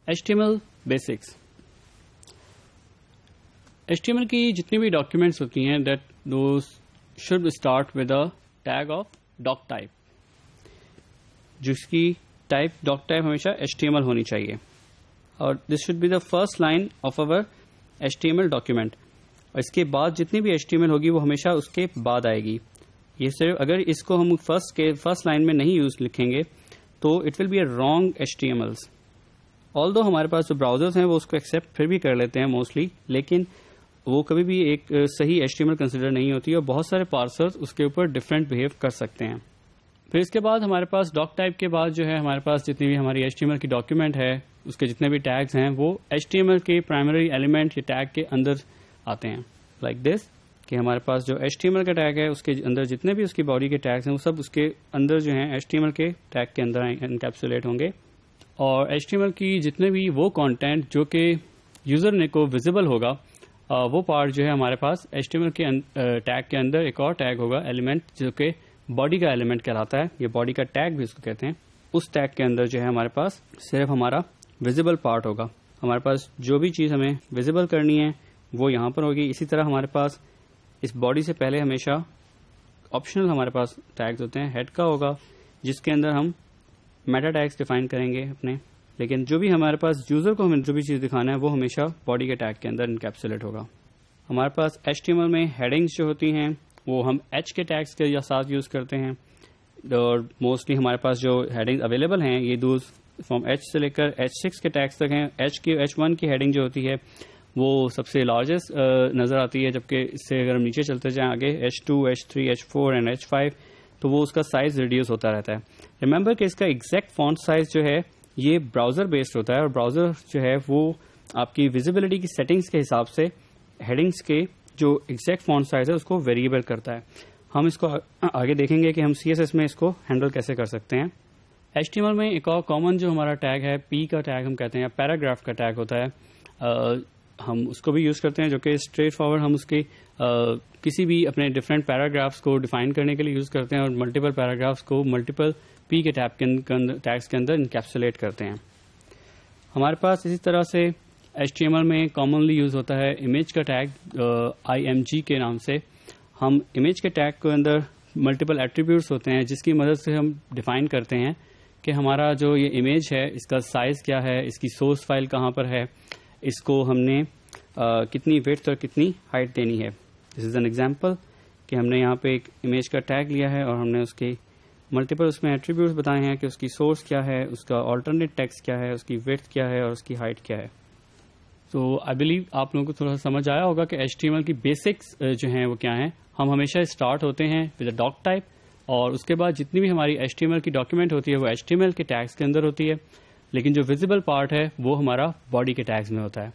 HTML basics. HTML की जितनी भी डॉक्यूमेंट्स होती हैं that those should start with a tag of doc type, जिसकी टाइप डॉक टाइप हमेशा HTML होनी चाहिए और this should be the first line of our HTML document. और इसके बाद जितनी भी HTML होगी वो हमेशा उसके बाद आएगी। ये सिर्फ अगर इसको हम फर्स्ट लाइन में नहीं लिखेंगे तो it will be a wrong HTMLs। Although हमारे पास जो ब्राउजर्स हैं वो उसको एक्सेप्ट फिर भी कर लेते हैं मोस्टली, लेकिन वो कभी भी एक सही HTML कंसिडर नहीं होती और बहुत सारे पार्सर्स उसके ऊपर डिफरेंट बिहेव कर सकते हैं। फिर इसके बाद हमारे पास डॉक टाइप के बाद जो है हमारे पास जितनी भी हमारी HTML की डॉक्यूमेंट है उसके जितने भी टैग्स हैं वो HTML के प्राइमरी एलिमेंट या टैग के अंदर आते हैं। लाइक दिस कि हमारे पास जो HTML का टैग है उसके अंदर जितने भी उसकी बॉडी के टैग्स हैं वो सब उसके अंदर जो हैं HTML के टैग के अंदर इनकैप्सुलेट होंगे। और HTML की जितने भी वो कंटेंट जो कि यूज़र को विजिबल होगा वो पार्ट जो है हमारे पास HTML के टैग के अंदर एक और टैग होगा एलिमेंट जो कि बॉडी का एलिमेंट कहलाता है, ये बॉडी का टैग भी उसको कहते हैं। उस टैग के अंदर जो है हमारे पास सिर्फ हमारा विजिबल पार्ट होगा। हमारे पास जो भी चीज़ हमें विजिबल करनी है वो यहाँ पर होगी। इसी तरह हमारे पास इस बॉडी से पहले हमेशा ऑप्शनल हमारे पास टैग्स होते हैं। हेड का होगा जिसके अंदर हम मेटा टैग्स डिफाइन करेंगे अपने, लेकिन जो भी हमारे पास यूज़र को हमें जो भी चीज़ दिखाना है वो हमेशा बॉडी के टैग के अंदर इनकैप्सुलेट होगा। हमारे पास HTML में हेडिंग्स जो होती हैं वो हम H के टैग्स के साथ यूज़ करते हैं और मोस्टली हमारे पास जो हेडिंग्स अवेलेबल हैं ये दूर फ्रॉम H से लेकर H6 के टैग्स तक हैं। H1 की हेडिंग जो होती है वो सबसे लार्जेस्ट नज़र आती है, जबकि इससे अगर हम नीचे चलते जाएं आगे H2, H3, H4 and H5 तो वो उसका साइज रिड्यूस होता रहता है। रिमेंबर कि इसका एग्जैक्ट फॉन्ट साइज जो है ये ब्राउज़र बेस्ड होता है और ब्राउज़र जो है वो आपकी विजिबिलिटी की सेटिंग्स के हिसाब से हेडिंग्स के जो एग्जैक्ट फॉन्ट साइज है उसको वेरिएबल करता है। हम इसको आगे देखेंगे कि हम CSS में इसको हैंडल कैसे कर सकते हैं। HTML में एक और कॉमन जो हमारा टैग है P का टैग हम कहते हैं, या पैराग्राफ का टैग होता है। हम उसको भी यूज़ करते हैं जो कि स्ट्रेट फॉरवर्ड हम उसके किसी भी अपने डिफरेंट पैराग्राफ्स को डिफाइन करने के लिए यूज़ करते हैं और मल्टीपल पैराग्राफ्स को मल्टीपल P के टैग्स के अंदर इनकैप्सुलेट करते हैं। हमारे पास इसी तरह से HTML में कॉमनली यूज़ होता है इमेज का टैग IMG के नाम से। हम इमेज के टैग के अंदर मल्टीपल एट्रीब्यूट्स होते हैं जिसकी मदद से हम डिफाइन करते हैं कि हमारा जो ये इमेज है इसका साइज़ क्या है, इसकी सोर्स फाइल कहाँ पर है, इसको हमने कितनी विड्थ और कितनी हाइट देनी है। दिस इज़ एन एग्जांपल कि हमने यहाँ पे एक इमेज का टैग लिया है और हमने उसके मल्टीपल उसमें एट्रीब्यूट्स बताए हैं कि उसकी सोर्स क्या है, उसका ऑल्टरनेट टेक्स्ट क्या है, उसकी विड्थ क्या है और उसकी हाइट क्या है। तो आई बिलीव आप लोगों को थोड़ा समझ आया होगा कि HTML की बेसिक्स जो हैं वो क्या हैं। हम हमेशा स्टार्ट होते हैं विद अ डॉक टाइप और उसके बाद जितनी भी हमारी HTML की डॉक्यूमेंट होती है वो HTML के टैग्स के अंदर होती है, लेकिन जो विजिबल पार्ट है वो हमारा बॉडी के टैग्स में होता है।